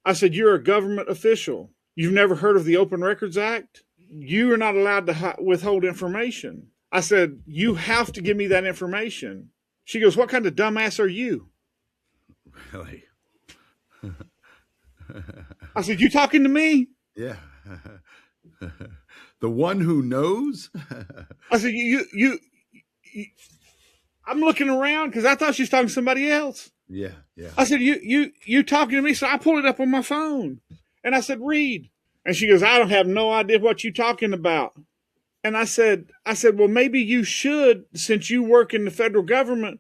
I said, you're a government official. You've never heard of the Open Records Act? You are not allowed to withhold information. I said, you have to give me that information. She goes, what kind of dumbass are you? Really? I said, you talking to me? Yeah. The one who knows? I said, you I'm looking around because I thought she was talking to somebody else. Yeah, yeah. I said, you talking to me? So I pulled it up on my phone and I said, read. And she goes, I don't have no idea what you're talking about. And I said, well, maybe you should, since you work in the federal government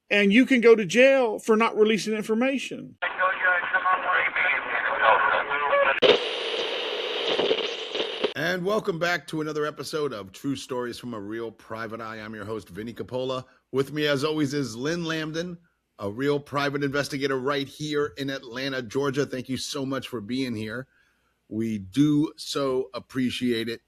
and you can go to jail for not releasing information. And welcome back to another episode of True Stories from a Real Private Eye. I'm your host, Vinnie Coppola. With me, as always, is Lynn Lambdin, a real private investigator right here in Atlanta, Georgia. Thank you so much for being here. We do so appreciate it.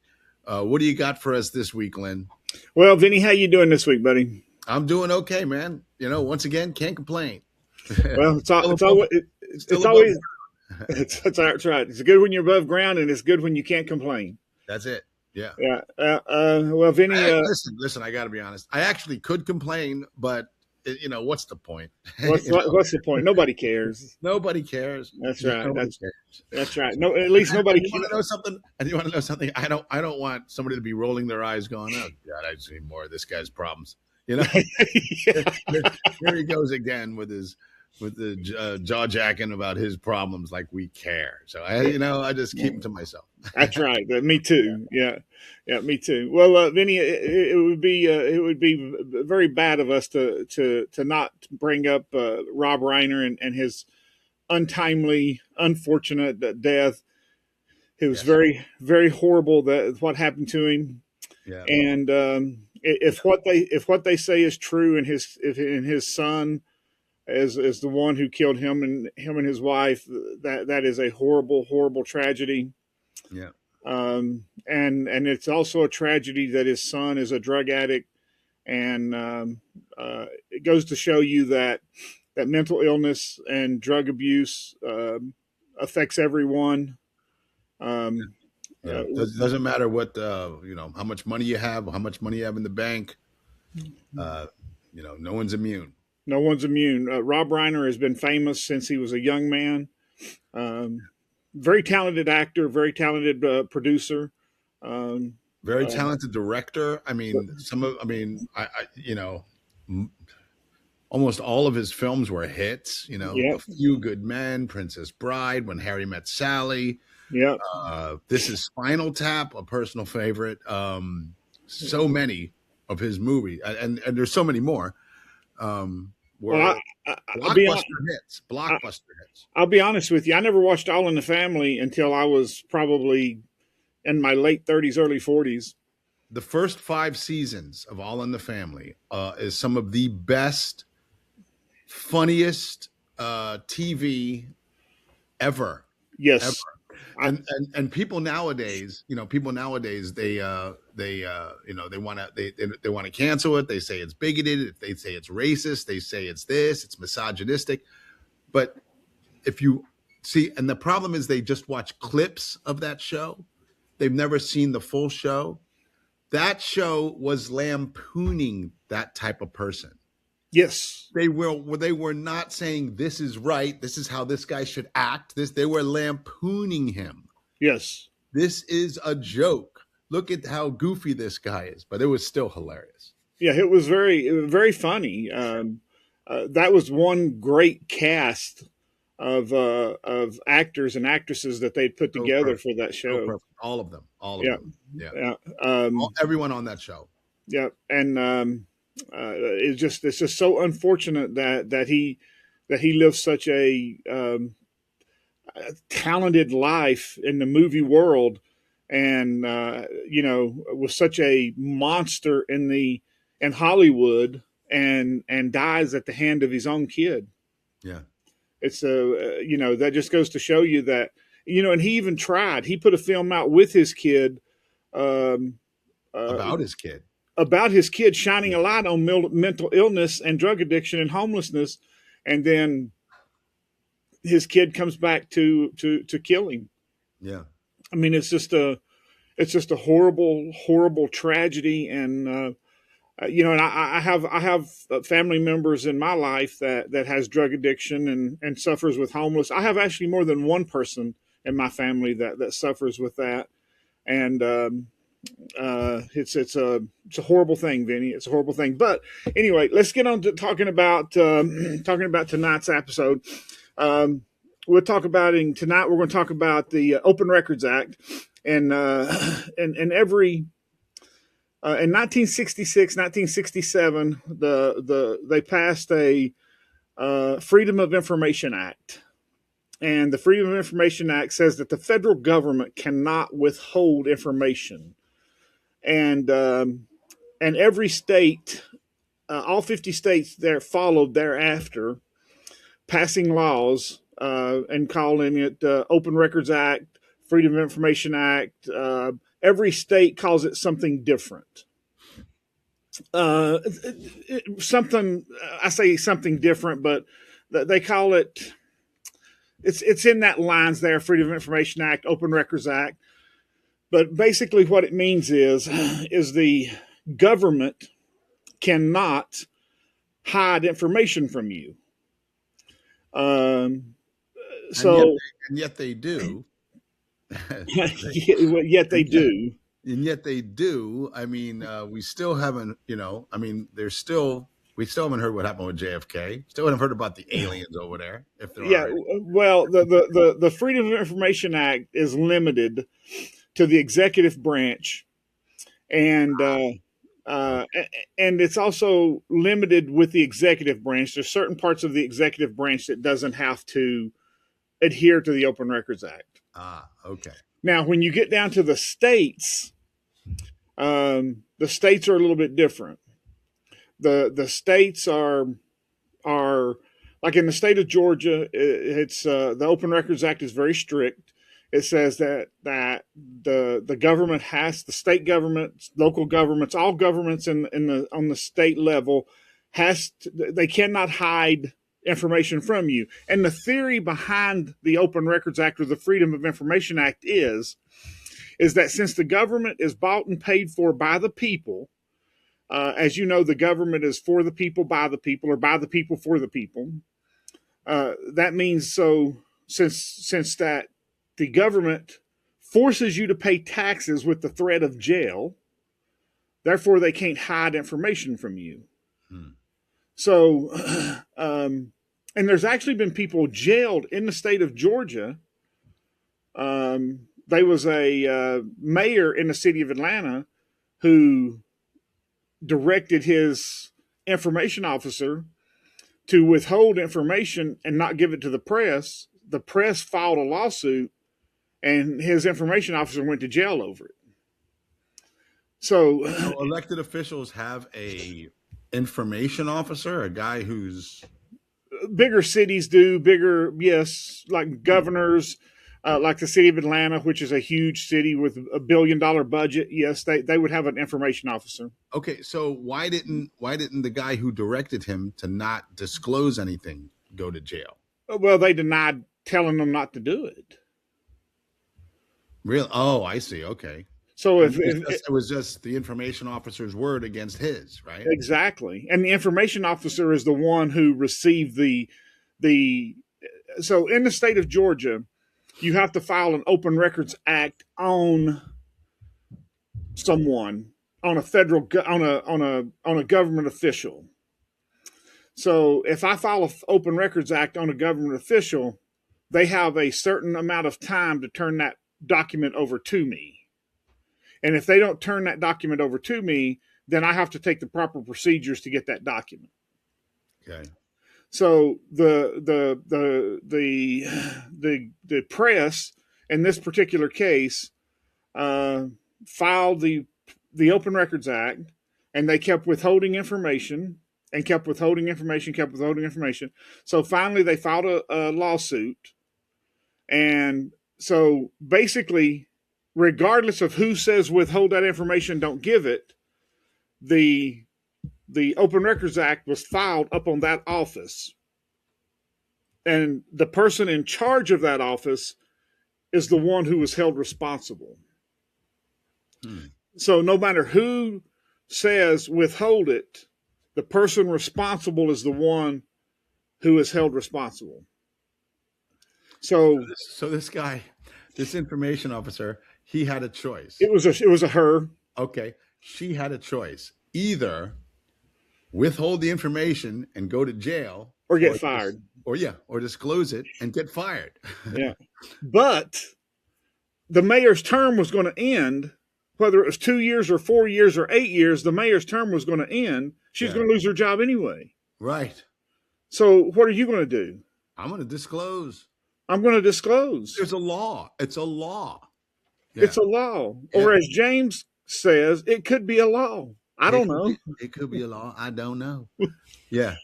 What do you got for us this week, Lynn? Well, Vinnie, how you doing this week, buddy? I'm doing okay, man. You know, once again, can't complain. Well, it's always that's right. It's good when you're above ground, and it's good when you can't complain. That's it. Yeah. Yeah. Well, Vinnie, listen. I got to be honest. I actually could complain, but you know, what's the point? What's the point? Nobody cares. Nobody cares. That's right. That's right. No, at least nobody cares. You want to know something? And you want to know something? I don't want somebody to be rolling their eyes, going, "Oh God, I just need more of this guy's problems." You know, here he goes again with the jaw jacking about his problems, like we care. So I just keep them to myself. That's right. Me too. Yeah, me too. Well, Vinnie, it would be very bad of us to not bring up Rob Reiner and his untimely, unfortunate death. It was very, very horrible what happened to him. Yeah. And if what they say is true, and his son is the one who killed him and his wife, that is a horrible, horrible tragedy. Yeah. And it's also a tragedy that his son is a drug addict, and it goes to show you that mental illness and drug abuse affects everyone. Doesn't matter what how much money you have, how much money you have in the bank. No one's immune. No one's immune. Rob Reiner has been famous since he was a young man. Very talented actor, very talented producer, very talented director. Almost all of his films were hits. A Few Good Men, Princess Bride, When Harry Met Sally. Yeah. This is Spinal Tap, a personal favorite. So many of his movies, and there's so many more. Blockbuster hits. I'll be honest with you. I never watched All in the Family until I was probably in my late 30s, early 40s. The first 5 seasons of All in the Family is some of the best, funniest TV ever. Yes. Ever. And people nowadays, they want to cancel it. They say it's bigoted. They say it's racist. They say it's this. It's misogynistic. But if you see, and the problem is they just watch clips of that show. They've never seen the full show. That show was lampooning that type of person. Yes. They were not saying this is right. This is how this guy should act. They were lampooning him. Yes. This is a joke. Look at how goofy this guy is, but it was still hilarious. Yeah, it was very, very funny. That was one great cast of actors and actresses that they'd put together for that show. All of them. Yeah. Everyone on that show. Yeah. And it's just so unfortunate that he lived such a talented life in the movie world, and was such a monster in Hollywood, and dies at the hand of his own kid. Yeah, it's that just goes to show you that, and he even tried. He put a film out with his kid about his kid. About his kid, shining a light on mental illness and drug addiction and homelessness, and then his kid comes back to kill him. Yeah. I mean, it's just a horrible, horrible tragedy. And, and I have family members in my life that has drug addiction and suffers with homeless. I have actually more than one person in my family that suffers with that. And, it's a horrible thing, Vinny. It's a horrible thing. But anyway, let's get on to talking about tonight's episode. We'll talk about tonight. We're going to talk about the Open Records Act, and every in 1966, 1967, they passed a Freedom of Information Act. And the Freedom of Information Act says that the federal government cannot withhold information. And every state, all 50 states there followed thereafter, passing laws and calling it Open Records Act, Freedom of Information Act. Every state calls it something different. Something, I say something different, but they call it, it's in that lines there, Freedom of Information Act, Open Records Act. But basically what it means is the government cannot hide information from you. So and yet they do. Yet they do. And yet they do. I mean, we still haven't, we still haven't heard what happened with JFK. Still haven't heard about the aliens over there. If there are any. Well, the Freedom of Information Act is limited to the executive branch, and it's also limited with the executive branch. There's certain parts of the executive branch that doesn't have to adhere to the Open Records Act. Ah, okay. Now, when you get down to the states are a little bit different. The states are like in the state of Georgia. It's the Open Records Act is very strict. It says that the government has, the state governments, local governments, all governments on the state level they cannot hide information from you. And the theory behind the Open Records Act or the Freedom of Information Act is that since the government is bought and paid for by the people, as you know, the government is for the people, by the people, or by the people, for the people. That means since that the government forces you to pay taxes with the threat of jail, therefore they can't hide information from you. So, and there's actually been people jailed in the state of Georgia. There was a mayor in the city of Atlanta who directed his information officer to withhold information and not give it to the press. The press filed a lawsuit, and his information officer went to jail over it. So elected officials have a information officer, a guy who's bigger cities do, yes, like governors, like the city of Atlanta, which is a huge city with $1 billion budget. Yes, they would have an information officer. Okay, so why didn't the guy who directed him to not disclose anything go to jail? Well, they denied telling them not to do it. Really? Oh, I see. Okay. So it was just the information officer's word against his, right? Exactly. And the information officer is the one who received so in the state of Georgia, you have to file an Open Records Act on someone, on a federal, on a government official. So if I file an Open Records Act on a government official, they have a certain amount of time to turn that document over to me. And if they don't turn that document over to me, then I have to take the proper procedures to get that document. Okay. So the press in this particular case filed the Open Records Act, and they kept withholding information and kept withholding information. So finally, they filed a lawsuit, and so basically, regardless of who says withhold that information, don't give it, the Open Records Act was filed up on that office. And the person in charge of that office is the one who was held responsible. So no matter who says withhold it, the person responsible is the one who is held responsible. So this guy, this information officer, he had a choice. it was a her. Okay. She had a choice. Either withhold the information and go to jail Or get fired. Or disclose it and get fired. Yeah. But the mayor's term was going to end, whether it was 2 years or 4 years or 8 years, the mayor's term was going to end. She's going to lose her job anyway. Right. So what are you going to do? I'm going to disclose. I'm going to disclose. There's a law. It's a law. Yeah. It's a law. Yeah. Or as James says, it could be a law. I don't know. It could be a law. I don't know. Yeah.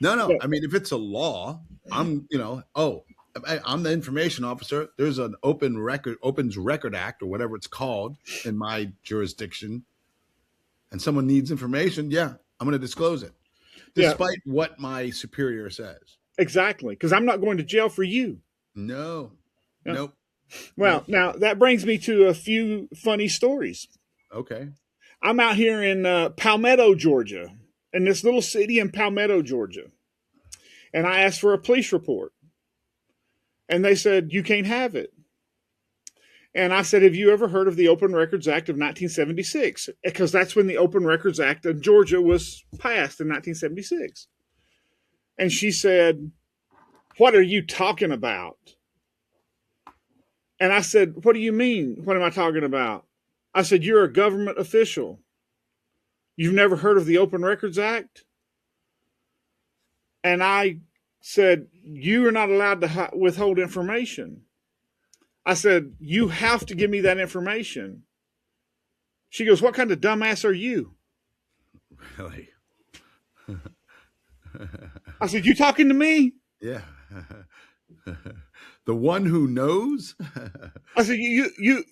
No. I mean, if it's a law, I'm the information officer. There's an Opens Record Act or whatever it's called in my jurisdiction. And someone needs information. Yeah, I'm going to disclose it. Despite what my superior says. Exactly. Because I'm not going to jail for you. No. Yeah. Nope. Well, now that brings me to a few funny stories. Okay. I'm out here in Palmetto, Georgia, in this little city in Palmetto, Georgia. And I asked for a police report. And they said, you can't have it. And I said, have you ever heard of the Open Records Act of 1976? Because that's when the Open Records Act of Georgia was passed in 1976. And she said, what are you talking about? And I said, what do you mean? What am I talking about? I said, you're a government official. You've never heard of the Open Records Act? And I said, you are not allowed to withhold information. I said, you have to give me that information. She goes, what kind of dumbass are you? Really? I said, you talking to me? Yeah. The one who knows? I said, you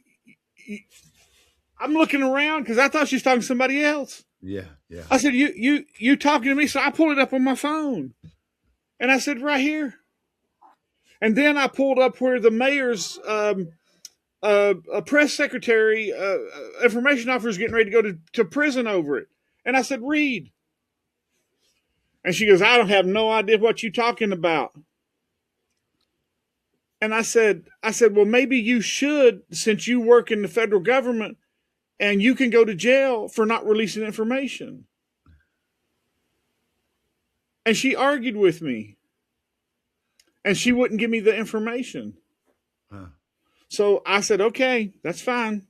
I'm looking around because I thought she was talking to somebody else. Yeah. I said, you talking to me? So I pulled it up on my phone. And I said, right here. And then I pulled up where the mayor's a press secretary, information officer is getting ready to go to prison over it. And I said, read. And she goes, I don't have no idea what you're talking about. And I said, well, maybe you should, since you work in the federal government and you can go to jail for not releasing information. And she argued with me. And she wouldn't give me the information. Huh. So I said, okay, that's fine.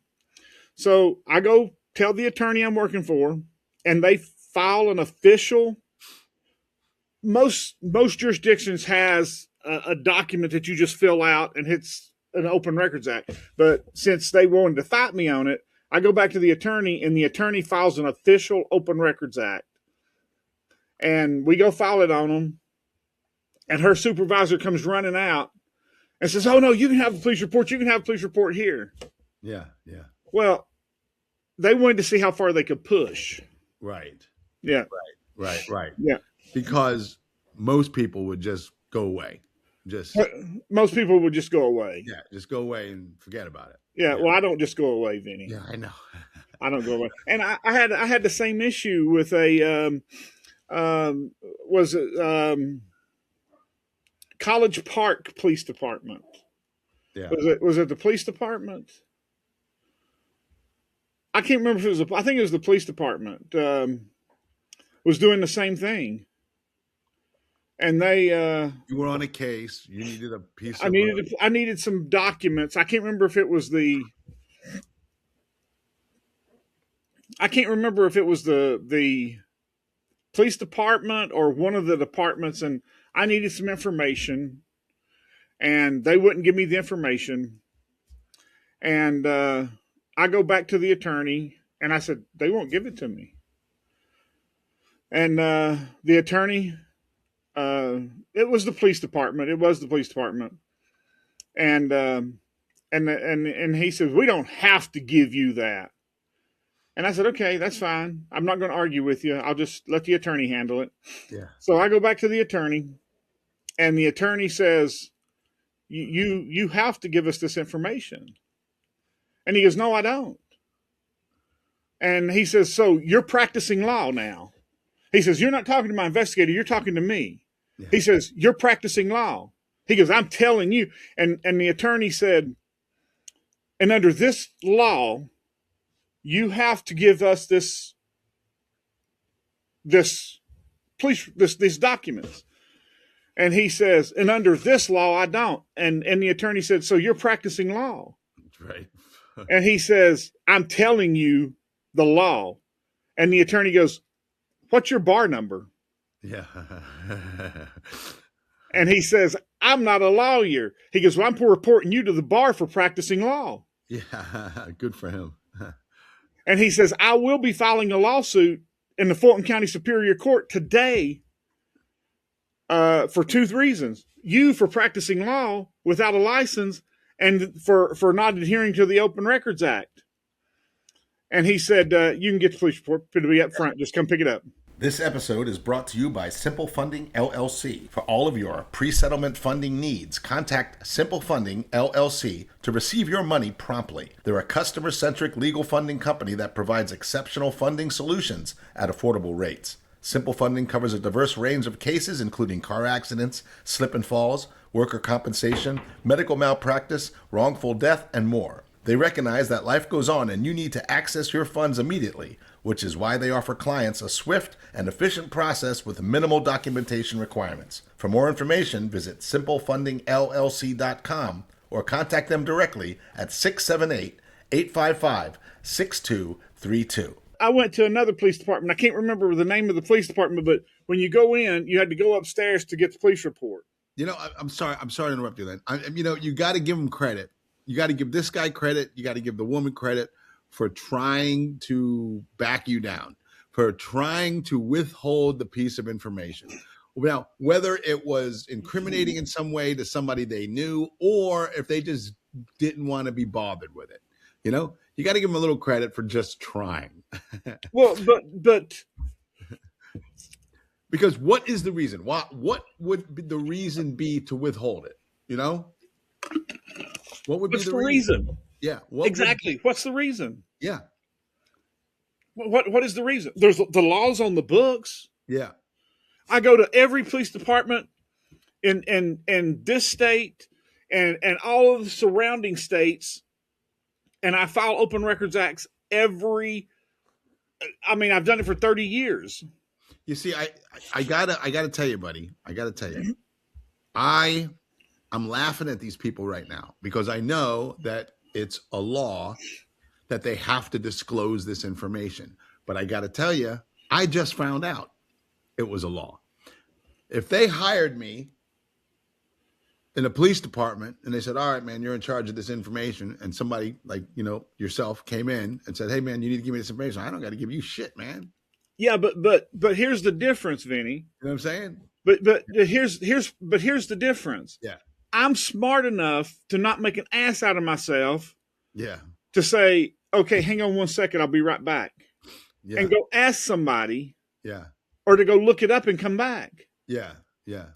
So I go tell the attorney I'm working for, and they file an official. Most jurisdictions has a document that you just fill out, and it's an Open Records Act. But since they wanted to fight me on it, I go back to the attorney, and the attorney files an official Open Records Act. And we go file it on them. And her supervisor comes running out and says, oh, no, you can have a police report. You can have a police report here. Yeah. Well, they wanted to see how far they could push. Right. Yeah. Right. Yeah. Because most people would just go away. Most people would just go away. Yeah, just go away and forget about it. Yeah. Well, I don't just go away, Vinnie. Yeah, I know. I don't go away. And I had the same issue with a College Park Police Department. Yeah. Was it the police department? I can't remember if it was. I think it was the police department. Was doing the same thing, and they. You were on a case. You needed a piece. I needed some documents. I can't remember if it was the. I can't remember if it was the police department or one of the departments, and I needed some information, and they wouldn't give me the information. And I go back to the attorney, and I said, they won't give it to me. And the attorney, it was the police department. It was the police department. And he says, we don't have to give you that. And I said, okay, that's fine. I'm not going to argue with you. I'll just let the attorney handle it. Yeah. So I go back to the attorney, And the attorney says, you have to give us this information. And he goes, no, I don't. And he says, so you're practicing law now. He says, you're not talking to my investigator, you're talking to me. Yeah. He says, you're practicing law. He goes, I'm telling you. And the attorney said, and under this law, you have to give us these documents. And he says, and under this law, I don't. And the attorney said, so you're practicing law. Right. And he says, I'm telling you the law. And the attorney goes, what's your bar number? Yeah. And he says, I'm not a lawyer. He goes, well, I'm reporting you to the bar for practicing law. Yeah, good for him. And he says, I will be filing a lawsuit in the Fulton County Superior Court today for two reasons. You for practicing law without a license and for not adhering to the Open Records Act. And he said, you can get the police report. It'll be up front. Just come pick it up. This episode is brought to you by Simple Funding, LLC. For all of your pre-settlement funding needs, contact Simple Funding, LLC to receive your money promptly. They're a customer-centric legal funding company that provides exceptional funding solutions at affordable rates. Simple Funding covers a diverse range of cases, including car accidents, slip and falls, worker compensation, medical malpractice, wrongful death, and more. They recognize that life goes on and you need to access your funds immediately, which is why they offer clients a swift and efficient process with minimal documentation requirements. For more information, visit simplefundingllc.com or contact them directly at 678-855-6232. I went to another police department. I can't remember the name of the police department, but when you go in, you had to go upstairs to get the police report. You know, I'm sorry to interrupt you, Lynn. You got to give them credit. You got to give this guy credit. You got to give the woman credit for trying to back you down, for trying to withhold the piece of information. Now, whether it was incriminating in some way to somebody they knew, or if they just didn't want to be bothered with it, you got to give them a little credit for just trying. Well, but because what is the reason? What would the reason be to withhold it? What would be the reason? Yeah. Exactly. What's the reason? Yeah. What is the reason? There's the laws on the books. Yeah. I go to every police department in this state and all of the surrounding states, and I file Open Records Acts I've done it for 30 years. You see, I gotta tell you, buddy. I gotta tell you. I'm laughing at these people right now because I know that it's a law that they have to disclose this information. But I got to tell you, I just found out it was a law. If they hired me in a police department and they said, all right, man, you're in charge of this information, and somebody like, yourself came in and said, hey, man, you need to give me this information, I don't got to give you shit, man. Yeah, but here's the difference, Vinnie. You know what I'm saying? But here's the difference. Yeah. I'm smart enough to not make an ass out of myself. Yeah. To say, okay, hang on one second, I'll be right back. Yeah. And go ask somebody. Yeah. Or to go look it up and come back. Yeah. Yeah.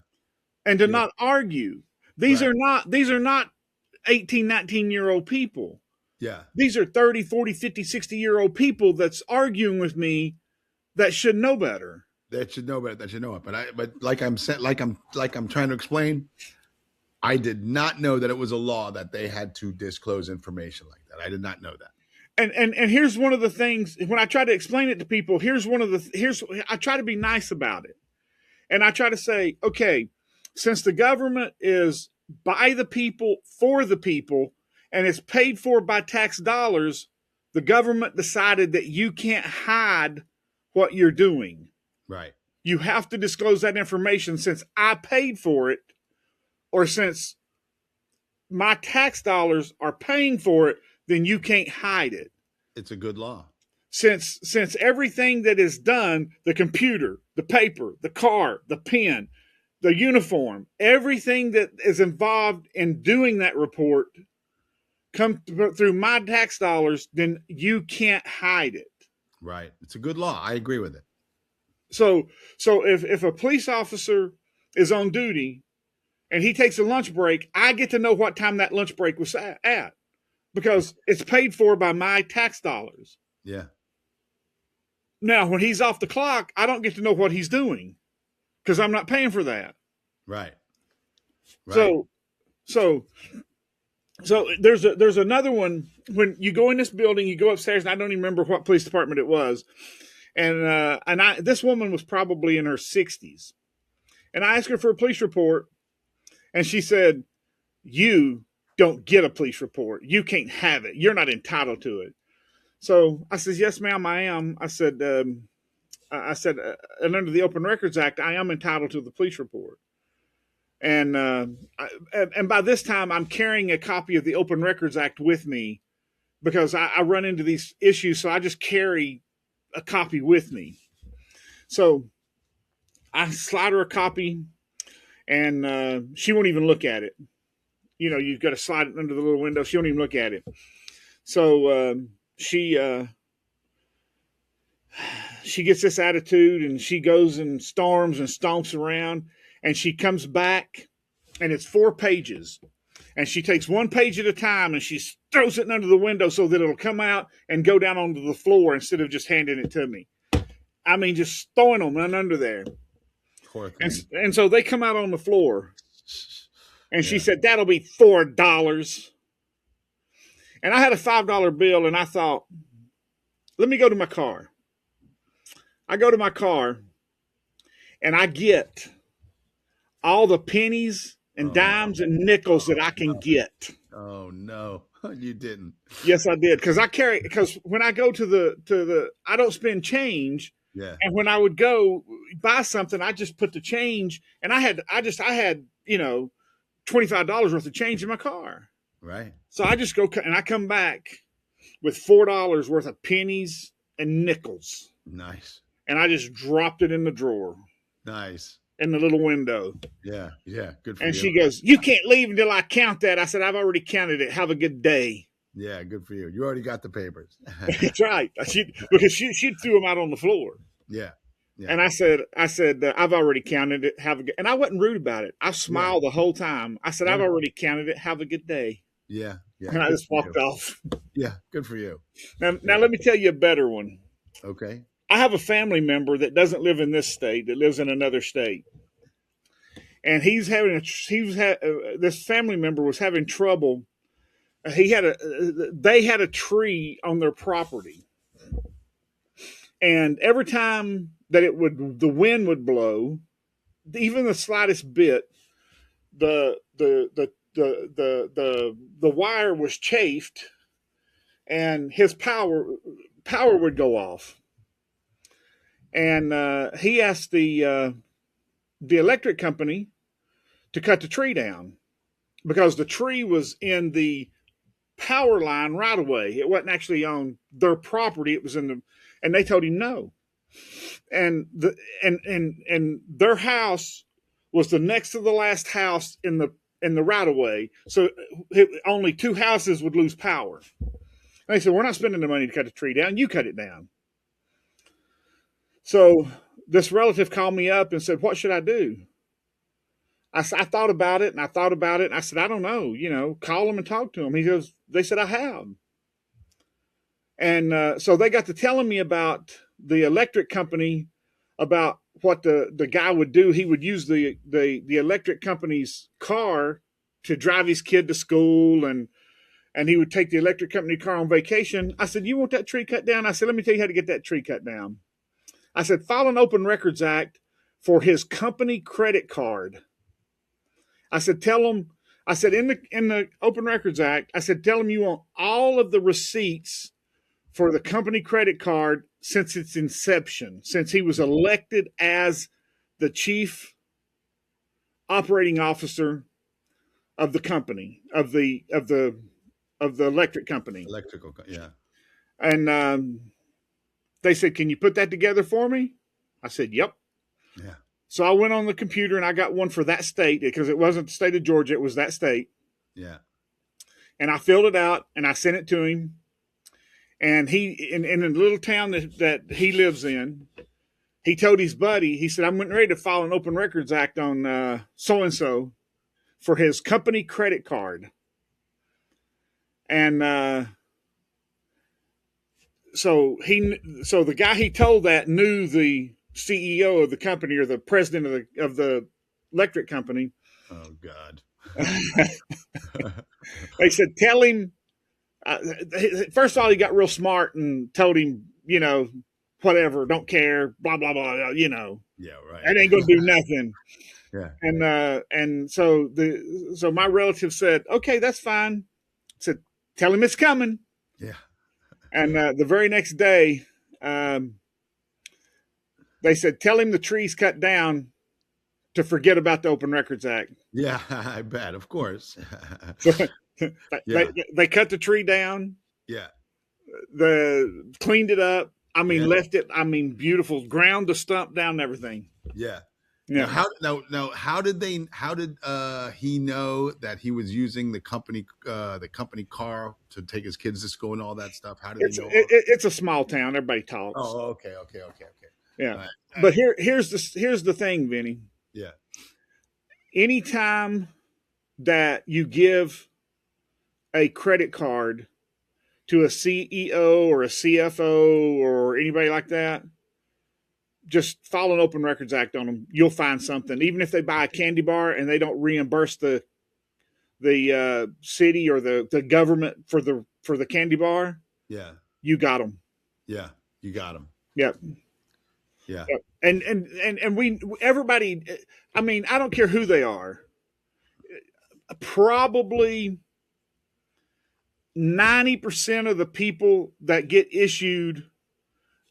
And to not argue. These are not 18, 19-year-old people. Yeah. These are 30, 40, 50, 60-year-old people that's arguing with me that should know better. That should know better. That should know it. But like I'm trying to explain, I did not know that it was a law that they had to disclose information like that. I did not know that. And here's one of the things when I try to explain it to people, I try to be nice about it. And I try to say, okay, since the government is by the people, for the people, and it's paid for by tax dollars, the government decided that you can't hide what you're doing. Right. You have to disclose that information since I paid for it, or since my tax dollars are paying for it, then you can't hide it. It's a good law. Since everything that is done, the computer, the paper, the car, the pen, the uniform, everything that is involved in doing that report come through my tax dollars, then you can't hide it. Right. It's a good law. I agree with it. So if a police officer is on duty and he takes a lunch break, I get to know what time that lunch break was at because it's paid for by my tax dollars. Yeah. Now, when he's off the clock, I don't get to know what he's doing because I'm not paying for that. Right. Right. So there's another one. When you go in this building, you go upstairs, and I don't even remember what police department it was. And this woman was probably in her 60s. And I asked her for a police report, and she said, "You don't get a police report. You can't have it. You're not entitled to it." So I said, "Yes, ma'am, I am." I said, and under the Open Records Act, I am entitled to the police report. And by this time, I'm carrying a copy of the Open Records Act with me because I run into these issues, so I just carry a copy with me. So I slide her a copy, and she won't even look at it. You know, you've got to slide it under the little window. She won't even look at it. So she gets this attitude, and she goes and storms and stomps around, and she comes back, and it's 4 pages. And she takes 1 page at a time, and she throws it under the window so that it'll come out and go down onto the floor instead of just handing it to me. I mean, just throwing them under there. And so they come out on the floor. And she said, "That'll be $4. And I had a $5 bill, and I thought, let me go to my car. I go to my car, and I get all the pennies and dimes and nickels that I can get. Oh no, you didn't. Yes, I did. Because when I go to the, I don't spend change. Yeah. And when I would go buy something, I just put the change, and I had, you know, $25 worth of change in my car. Right. So I just go, and I come back with $4 worth of pennies and nickels. Nice. And I just dropped it in the drawer. Nice. In the little window. Yeah. Good for you. And she goes, "You can't leave until I count that." I said, "I've already counted it. Have a good day." Yeah, good for you. You already got the papers. That's right. Because she threw them out on the floor. Yeah. And I said, "I've already counted it. Have a good," and I wasn't rude about it. I smiled the whole time. I said, "I've already counted it. Have a good day." Yeah. And I just walked off. Yeah, good for you. Now let me tell you a better one. Okay. I have a family member that doesn't live in this state, that lives in another state. And this family member was having trouble. They had a tree on their property. And every time that the wind would blow, even the slightest bit, the wire was chafed, and his power would go off. And he asked the electric company to cut the tree down because the tree was in the power line right away. It wasn't actually on their property. It was and they told him no. And their house was the next to the last house in the right of way. So only 2 houses would lose power. And they said, "We're not spending the money to cut the tree down. You cut it down." So this relative called me up and said, "What should I do?" I thought about it, and I thought about it, and I said, "I don't know, call them and talk to them." He goes, "They said I have." And so they got to telling me about the electric company, about what the guy would do. He would use the electric company's car to drive his kid to school, and he would take the electric company car on vacation. I said, "You want that tree cut down?" I said, "Let me tell you how to get that tree cut down." I said, "File an Open Records Act for his company credit card." I said, "Tell him," I said, in the Open Records Act, I said, "Tell him you want all of the receipts for the company credit card since its inception, since he was elected as the chief operating officer of the company, of the electric company." Electrical, yeah. And they said, "Can you put that together for me?" I said, "Yep." Yeah. So I went on the computer and I got one for that state because it wasn't the state of Georgia. It was that state. Yeah. And I filled it out and I sent it to him. And he, in the little town that he lives in, he told his buddy, he said, "I'm getting ready to file an Open Records Act on so-and-so. for his company credit card. And so the guy he told that knew the CEO of the company or the president of the electric company. Oh God. They said, tell him. First of all, he got real smart and told him, whatever, don't care, blah blah blah. Yeah, right. That ain't gonna do nothing. Yeah. And so my relative said, okay, that's fine. Said, tell him it's coming. Yeah. And the very next day, they said, tell him the tree's cut down to forget about the Open Records Act. Yeah, I bet, of course. So Yeah. they cut the tree down, Yeah. cleaned it up. I mean, Yeah. left it, beautiful, ground the stump down and everything. Yeah. Yeah. How did he know that he was using the company car to take his kids to school and all that stuff? How did they know? It's a small town. Everybody talks. Oh, okay. Yeah. All right. But here's the thing, Vinny. Yeah. Anytime that you give a credit card to a CEO or a CFO or anybody like that, just file an Open Records Act on them. You'll find something. Even if they buy a candy bar and they don't reimburse the city or the government for the candy bar, Yeah. you got them. Yeah. You got them. Yep. Yeah. And everybody, I mean, I don't care who they are. Probably 90% of the people that get issued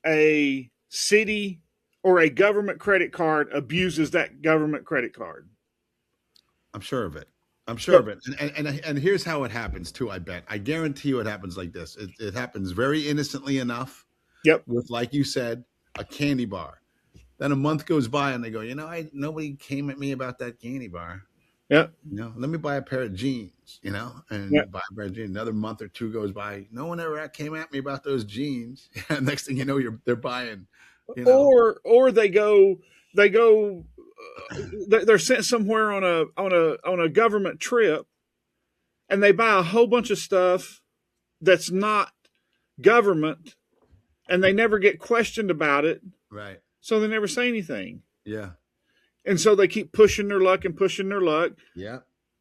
a city or a government credit card abuses that government credit card. I'm sure of it. And here's how it happens too. I guarantee you it happens like this. It happens very innocently enough. Yep. With, like you said, a candy bar. Then a month goes by and they go, nobody came at me about that candy bar. Yep. Let me buy a pair of jeans, and Yep. buy a pair of jeans. Another month or two goes by. No one ever came at me about those jeans. And next thing you know, they're buying, or they go, they're sent somewhere on a government trip, and they buy a whole bunch of stuff that's not government, and they never get questioned about it. Right. So they never say anything. Yeah. And so they keep pushing their luck. Yeah.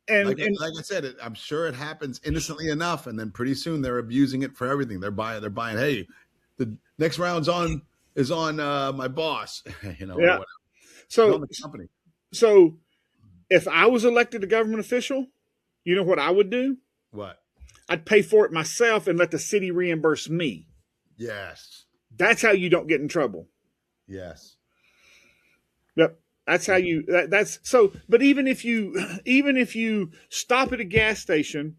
And like I said, I'm sure it happens innocently enough, and then pretty soon they're abusing it for everything. They're buying. Hey, the next round's on my boss. Yeah. So on the company. So if I was elected a government official, you know what I would do? What? I'd pay for it myself and let the city reimburse me. Yes. That's how you don't get in trouble. Yes. Yep. That's how you. That's so. But even if you stop at a gas station,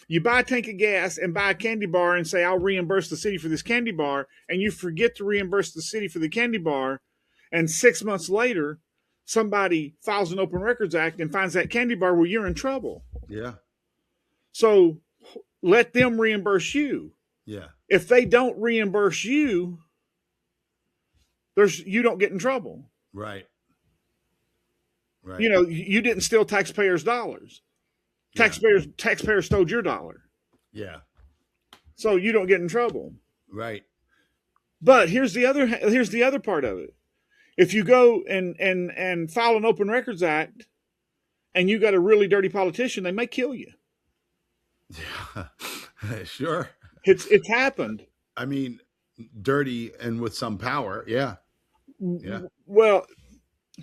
you buy a tank of gas and buy a candy bar and say, I'll reimburse the city for this candy bar, and you forget to reimburse the city for the candy bar, and 6 months later, somebody files an Open Records Act and finds that candy bar, well, you're in trouble. Yeah. So let them reimburse you. Yeah. If they don't reimburse you, you don't get in trouble. Right. Right. You didn't steal taxpayers' dollars. Taxpayers stole your dollar. Yeah. So you don't get in trouble. Right. But here's the other part of it. If you go and file an Open Records Act and you got a really dirty politician, they may kill you. Yeah. Sure. It's happened. I mean, dirty and with some power. Yeah. Yeah. Well,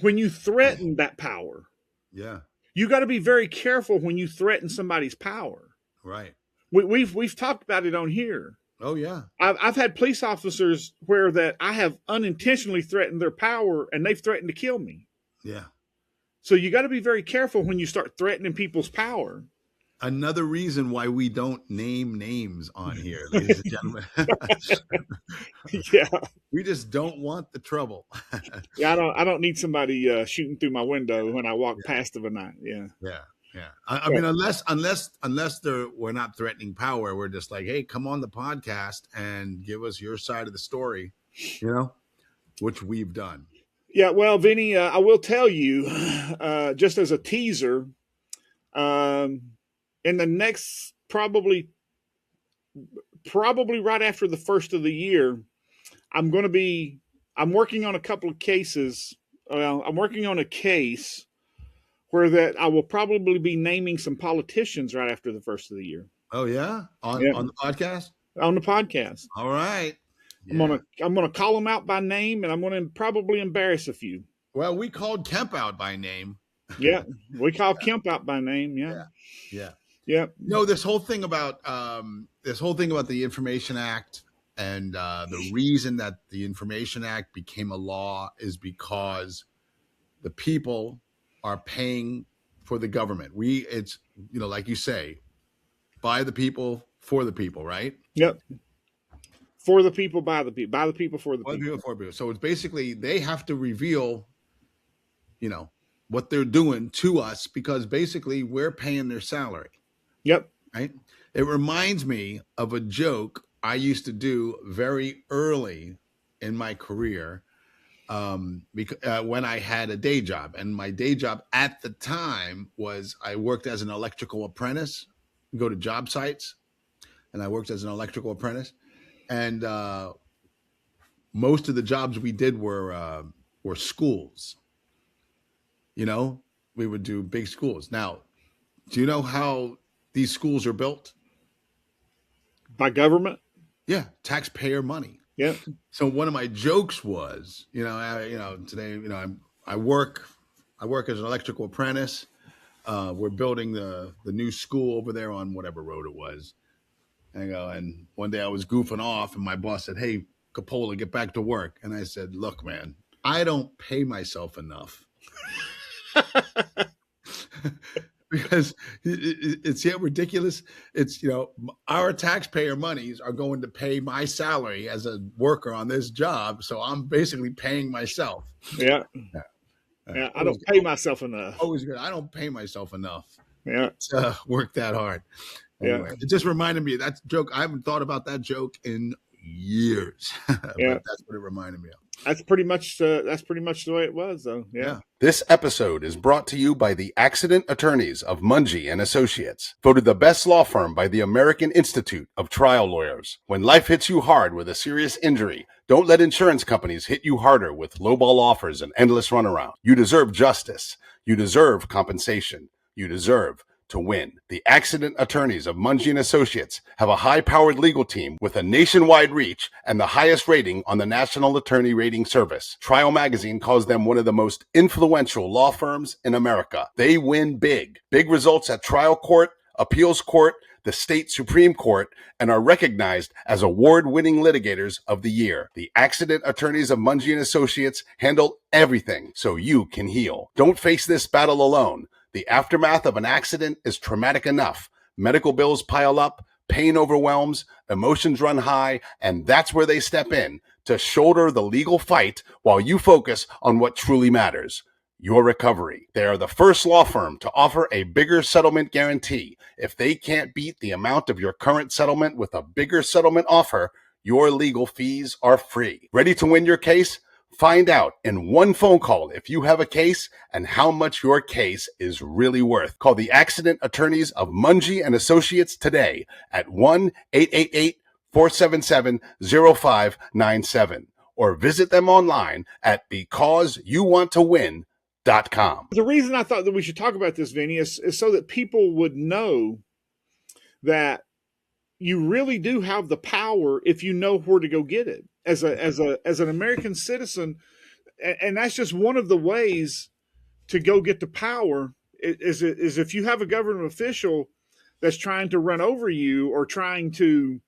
when you threaten that power, yeah, you got to be very careful when you threaten somebody's power. Right. We've talked about it on here. Oh yeah. I've had police officers where that I have unintentionally threatened their power and they've threatened to kill me. Yeah. So you got to be very careful when you start threatening people's power. Another reason why we don't name names on here, ladies and gentlemen. Yeah. We just don't want the trouble. Yeah, I don't need somebody shooting through my window when I walk past of a night. Yeah. Yeah. Yeah. I mean, unless we're not threatening power, we're just like, hey, come on the podcast and give us your side of the story, which we've done. Yeah. Well, Vinnie, I will tell you, just as a teaser, In the next probably right after the first of the year, I'm going to be. I'm working on a couple of cases. I'm working on a case where that I will probably be naming some politicians right after the first of the year. Oh yeah, Yeah, on the podcast. on the podcast. All right. I'm Yeah. gonna call them out by name, and I'm gonna probably embarrass a few. Well, we called Kemp out by name. Yeah, we call Kemp out by name. Yeah, Yeah. Yeah. yeah, No, this whole thing about the Information Act and the reason that the Information Act became a law is because the people are paying for the government. It's like you say, by the people for the people, right? yep. For the people, by the people, by the people, for the By the people. people for people. So it's basically they have to reveal, what they're doing to us because basically we're paying their salary. Yep. Right. It reminds me of a joke I used to do very early in my career because when I had a day job, and my day job at the time was I worked as an electrical apprentice, go to job sites, and I worked as an electrical apprentice, and most of the jobs we did were schools. We would do big schools. Now, do you know how these schools are built? By government. Yeah, taxpayer money. Yep. So one of my jokes was, today, I work as an electrical apprentice. We're building the new school over there on whatever road it was. And one day I was goofing off, and my boss said, "Hey, Coppola, get back to work." And I said, "Look, man, I don't pay myself enough." Because it's yet ridiculous. It's, our taxpayer monies are going to pay my salary as a worker on this job. So I'm basically paying myself. Yeah. Yeah. I don't pay myself enough. Always good. I don't pay myself enough. Yeah. To work that hard. Anyway, It just reminded me of that joke. I haven't thought about that joke in years. Yeah. But that's what it reminded me of. That's pretty much the way it was, though. Yeah. This episode is brought to you by the Accident Attorneys of Monge and Associates, voted the best law firm by the American Institute of Trial Lawyers. When life hits you hard with a serious injury, don't let insurance companies hit you harder with lowball offers and endless runaround. You deserve justice. You deserve compensation. You deserve to win. The Accident Attorneys of Monge and Associates have a high-powered legal team with a nationwide reach and the highest rating on the National Attorney Rating Service. Trial Magazine calls them one of the most influential law firms in America. They win big. Big results at trial court, appeals court, the state Supreme Court, and are recognized as award-winning litigators of the year. The Accident Attorneys of Monge and Associates handle everything so you can heal. Don't face this battle alone. The aftermath of an accident is traumatic enough. Medical bills pile up, pain overwhelms, emotions run high, and that's where they step in to shoulder the legal fight while you focus on what truly matters, your recovery. They are the first law firm to offer a bigger settlement guarantee. If they can't beat the amount of your current settlement with a bigger settlement offer, your legal fees are free. Ready to win your case? Find out in one phone call if you have a case and how much your case is really worth. Call the Accident Attorneys of Monge and Associates today at 1-888-477-0597 or visit them online at becauseyouwanttowin.com. The reason I thought that we should talk about this, Vinny, is so that people would know that you really do have the power if you know where to go get it as an American citizen. And that's just one of the ways to go get the power is if you have a government official that's trying to run over you or trying to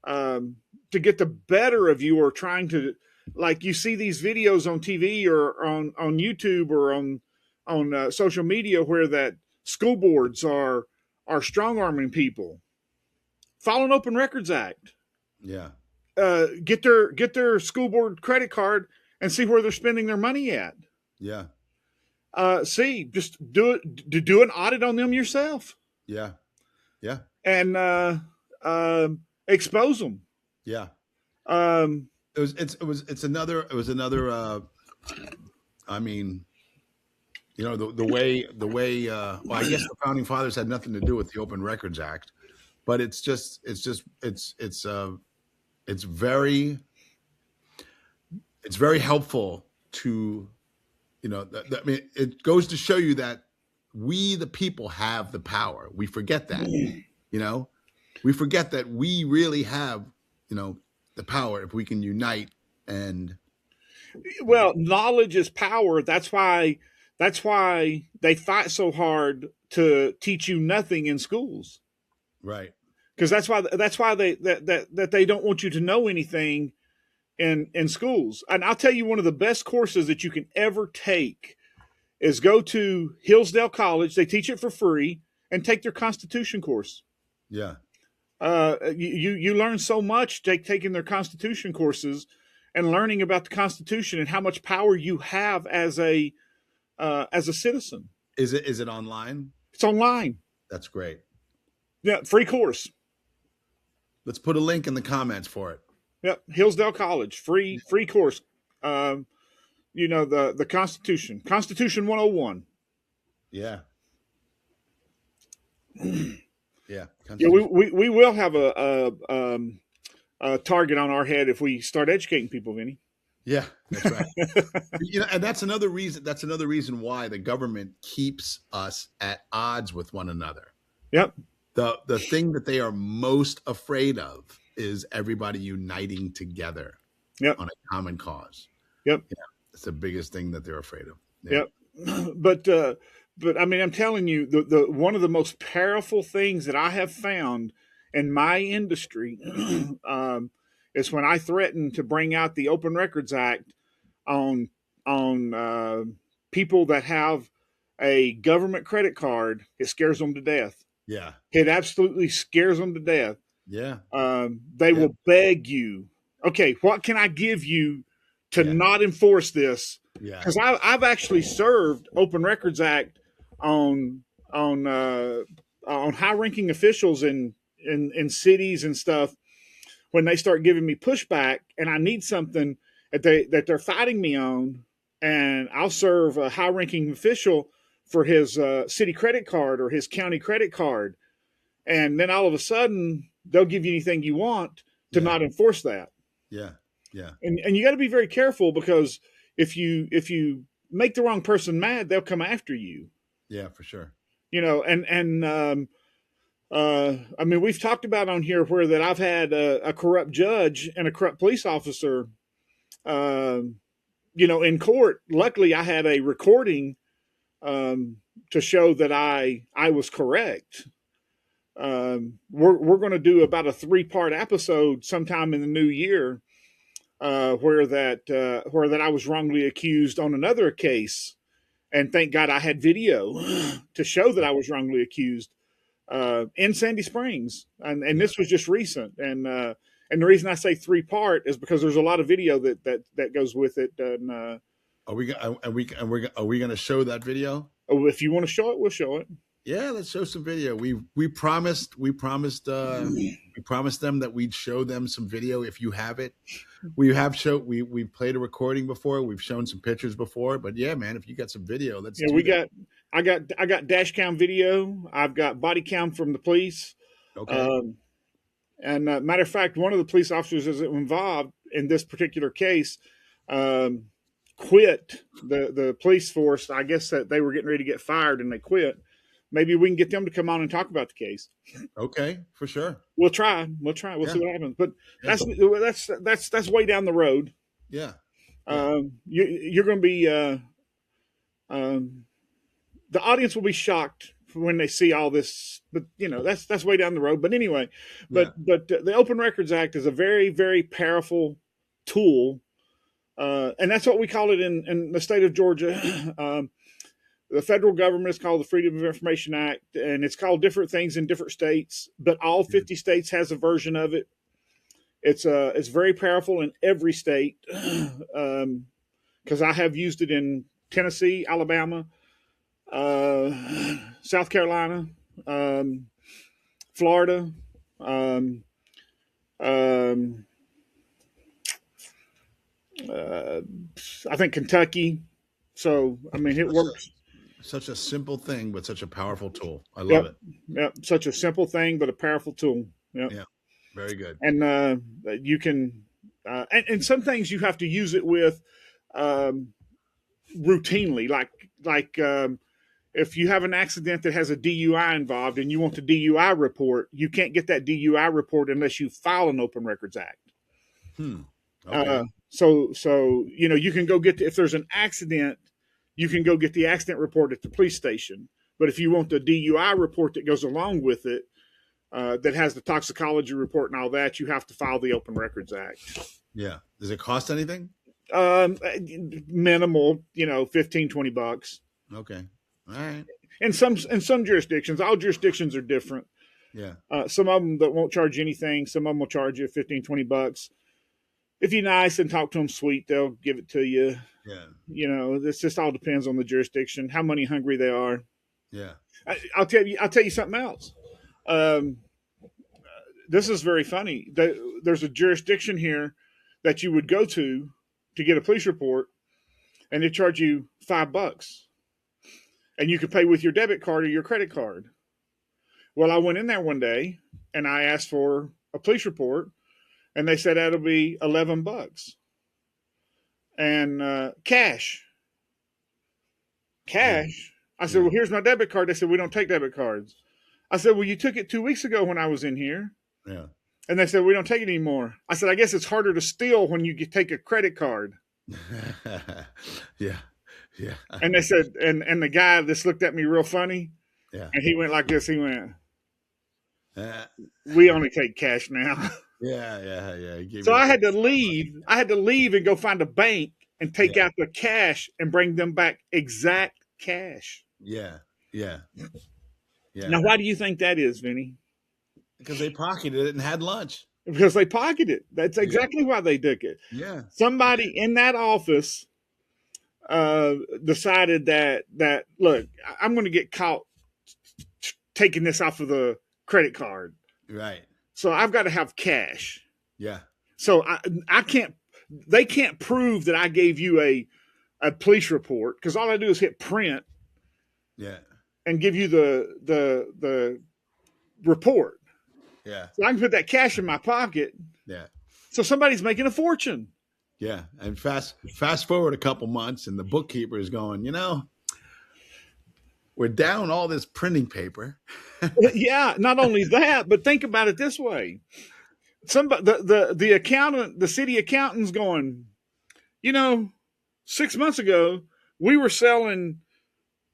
get the better of you or trying to, like you see these videos on TV or on YouTube or on social media where that school boards are strong arming people. File an Open Records Act. Yeah. Get their school board credit card and see where they're spending their money at. Yeah. Just do an audit on them yourself. Yeah. Yeah. And expose them. Yeah. It was another I mean, You know, the way well, I guess the founding fathers had nothing to do with the Open Records Act, but it's very helpful to, you know, I mean, it goes to show you that we the people have the power. We forget that, you know, we forget that we really have, you know, the power if we can unite. And Well, knowledge is power. That's why they fight so hard to teach you nothing in schools. right, Because that's why that they don't want you to know anything in schools. And I'll tell you, one of the best courses that you can ever take is go to Hillsdale College. They teach it for free, and take their Constitution course. yeah, You learn so much taking their Constitution courses and learning about the Constitution and how much power you have as a citizen. is it online? It's online. That's great. Yeah, free course. Let's put a link in the comments for it. Yep, Hillsdale College, free course. You know, the Constitution 101. Yeah. Yeah. Yeah, we will have a target on our head if we start educating people, Vinny. Yeah, that's right. You know, and that's another reason. That's another reason why the government keeps us at odds with one another. Yep. The thing that they are most afraid of is everybody uniting together. Yep. On a common cause. Yep. Yeah, it's the biggest thing that they're afraid of. Yeah. Yep. But I mean, I'm telling you, the one of the most powerful things that I have found in my industry is when I threatened to bring out the Open Records Act on people that have a government credit card. It scares them to death. Yeah. It absolutely scares them to death. Yeah. They will beg you, okay, what can I give you to not enforce this? Yeah. Because I've actually served Open Records Act on high-ranking officials in cities and stuff when they start giving me pushback, and I need something that they're fighting me on, and I'll serve a high-ranking official for his city credit card or his county credit card, and then all of a sudden they'll give you anything you want to not enforce that. Yeah. Yeah. And you got to be very careful, because if you make the wrong person mad, they'll come after you. Yeah, for sure. You know, I mean, we've talked about on here where that I've had a corrupt judge and a corrupt police officer, you know, in court. Luckily, I had a recording to show that I was correct. We're going to do about a 3-part episode sometime in the new year, where that I was wrongly accused on another case, and thank God I had video to show that I was wrongly accused in Sandy Springs, and this was just recent. And the reason I say 3-part is because there's a lot of video that goes with it. And are we going to show that video? If you want to show it, we'll show it. Yeah, let's show some video. We promised them that we'd show them some video if you have it. We've played a recording before. We've shown some pictures before, but yeah, man, if you got some video, let's do that. I got dash cam video. I've got body cam from the police. Okay. And matter of fact, one of the police officers is involved in this particular case quit the police force. I guess that they were getting ready to get fired and they quit. Maybe we can get them to come on and talk about the case. Okay, for sure. We'll try. We'll see what happens. But that's way down the road. Yeah. You're going to be the audience will be shocked when they see all this. But you know, that's way down the road. But anyway, but the Open Records Act is a very, very powerful tool, and that's what we call it in the state of Georgia. The federal government is called the Freedom of Information Act, and it's called different things in different states, but all 50 states has a version of it. It's very powerful in every state, because I have used it in Tennessee, Alabama, South Carolina, Florida, I think Kentucky. So, I mean, it works. Such a simple thing, but such a powerful tool. I love Yep. it. Yep. Such a simple thing, but a powerful tool. Yep. Yeah. Very good. And you can, and some things you have to use it with um, routinely, like if you have an accident that has a DUI involved and you want the DUI report, you can't get that DUI report unless you file an Open Records Act. Okay. So you can go get if there's an accident, you can go get the accident report at the police station. But if you want the DUI report that goes along with it, that has the toxicology report and all that, you have to file the Open Records Act. Yeah. Does it cost anything? Minimal, $15-20. Okay. All right. In some jurisdictions, all jurisdictions are different. Yeah. Some of them that won't charge anything. Some of them will charge you $15-20. If you're nice and talk to them sweet, they'll give it to you. Yeah. This just all depends on the jurisdiction, how money hungry they are. Yeah. I'll tell you something else. This is very funny. There's a jurisdiction here that you would go to get a police report, and they charge you $5, and you could pay with your debit card or your credit card. Well, I went in there one day and I asked for a police report, and they said that'll be $11, and cash. I said, well, here's my debit card. They said, we don't take debit cards. I said, well, you took it 2 weeks ago when I was in here. Yeah. And they said, we don't take it anymore. I said, I guess it's harder to steal when you take a credit card. Yeah. Yeah. And they said, and the guy just looked at me real funny. Yeah. And he went like this. He went, we only take cash now. Yeah. So I had to leave. I had to leave and go find a bank and take out the cash and bring them back exact cash. Yeah. Now, why do you think that is, Vinny? Because they pocketed it and had lunch. Because they pocketed it. That's exactly why they took it. Yeah. Somebody in that office decided that look, I'm going to get caught taking this off of the credit card. Right. So I've got to have cash. Yeah. So I can't. They can't prove that I gave you a police report because all I do is hit print. Yeah. And give you the report. Yeah. So I can put that cash in my pocket. Yeah. So somebody's making a fortune. Yeah. And fast forward a couple months and the bookkeeper is going, we're down all this printing paper. Yeah. Not only that, but think about it this way. The accountant, the city accountant's going, 6 months ago, we were selling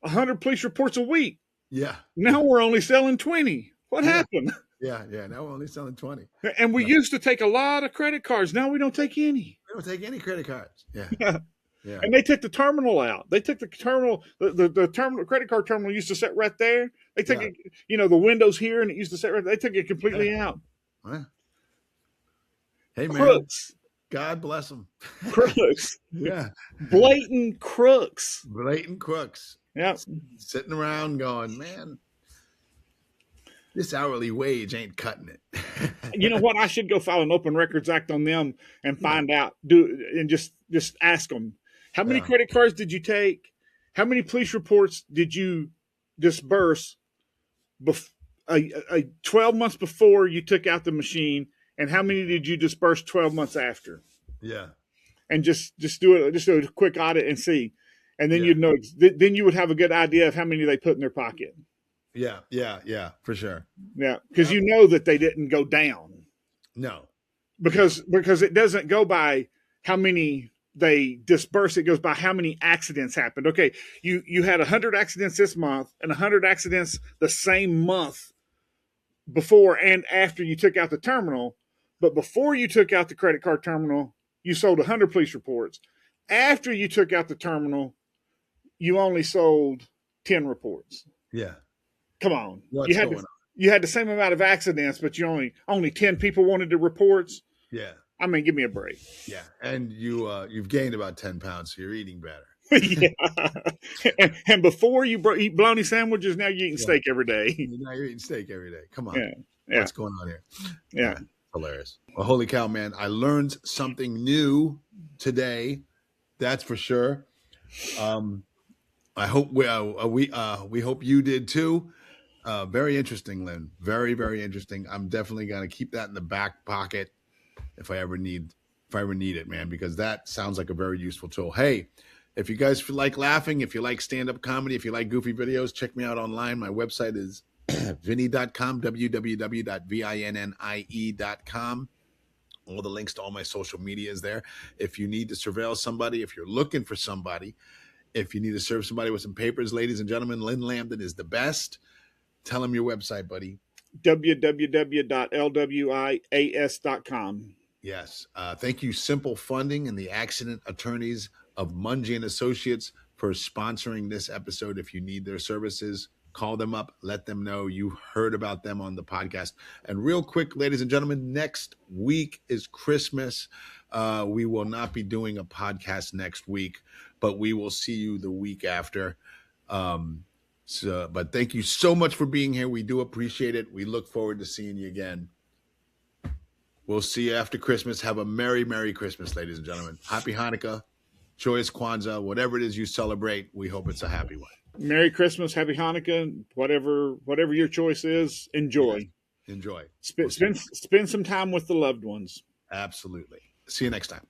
100 police reports a week. Yeah. Now we're only selling 20. What happened? Yeah. Now we're only selling 20. And we used to take a lot of credit cards. Now we don't take any. We don't take any credit cards. Yeah. Yeah. And they took the terminal out. They took the terminal, the terminal, credit card terminal used to sit right there. They took it, the windows here, and it used to sit right there. They took it completely out. Well, hey, man. Crooks. God bless them. Crooks. Yeah. Blatant crooks. Blatant crooks. Yeah. Sitting around going, man, this hourly wage ain't cutting it. You know what? I should go file an Open Records Act on them and find out. And just ask them, how many credit cards did you take? How many police reports did you disburse 12 months before you took out the machine? And how many did you disburse 12 months after? Yeah. And just do a quick audit and see. And then you'd know, then you would have a good idea of how many they put in their pocket. Yeah, for sure. Yeah, because you know that they didn't go down. No. Because it doesn't go by how many they disperse. It goes by how many accidents happened. Okay, you had 100 accidents this month and 100 accidents the same month before and after you took out the terminal. But before you took out the credit card terminal, you sold 100 police reports. After you took out the terminal, you only sold 10 reports. Yeah. Come on. What's going on? You had the same amount of accidents, but you only 10 people wanted the reports. Yeah. I mean, give me a break. Yeah. And you've gained about 10 pounds, so you're eating better. Yeah. And before you eat bologna sandwiches, now you're eating steak every day. Now you're eating steak every day. Come on. Yeah. What's going on here? Yeah. Hilarious. Well, holy cow, man. I learned something new today. That's for sure. I hope we hope you did too. Very interesting, Lynn. Very, very interesting. I'm definitely going to keep that in the back pocket if I ever need it, man, because that sounds like a very useful tool. Hey, if you guys like laughing, if you like stand-up comedy, if you like goofy videos, check me out online. My website is vinnie.com, www.vinnie.com. All the links to all my social media is there. If you need to surveil somebody, if you're looking for somebody, if you need to serve somebody with some papers, ladies and gentlemen, Lynn Lambdin is the best. Tell him your website, buddy. www.lwias.com. Yes. Thank you, Simple Funding and the Accident Attorneys of Monge and Associates, for sponsoring this episode. If you need their services, call them up. Let them know you heard about them on the podcast. And real quick, ladies and gentlemen, next week is Christmas. We will not be doing a podcast next week, but we will see you the week after. But thank you so much for being here. We do appreciate it. We look forward to seeing you again. We'll see you after Christmas. Have a Merry, Merry Christmas, ladies and gentlemen. Happy Hanukkah, joyous Kwanzaa, whatever it is you celebrate. We hope it's a happy one. Merry Christmas, Happy Hanukkah, whatever your choice is. Enjoy. Enjoy. Spend some time with the loved ones. Absolutely. See you next time.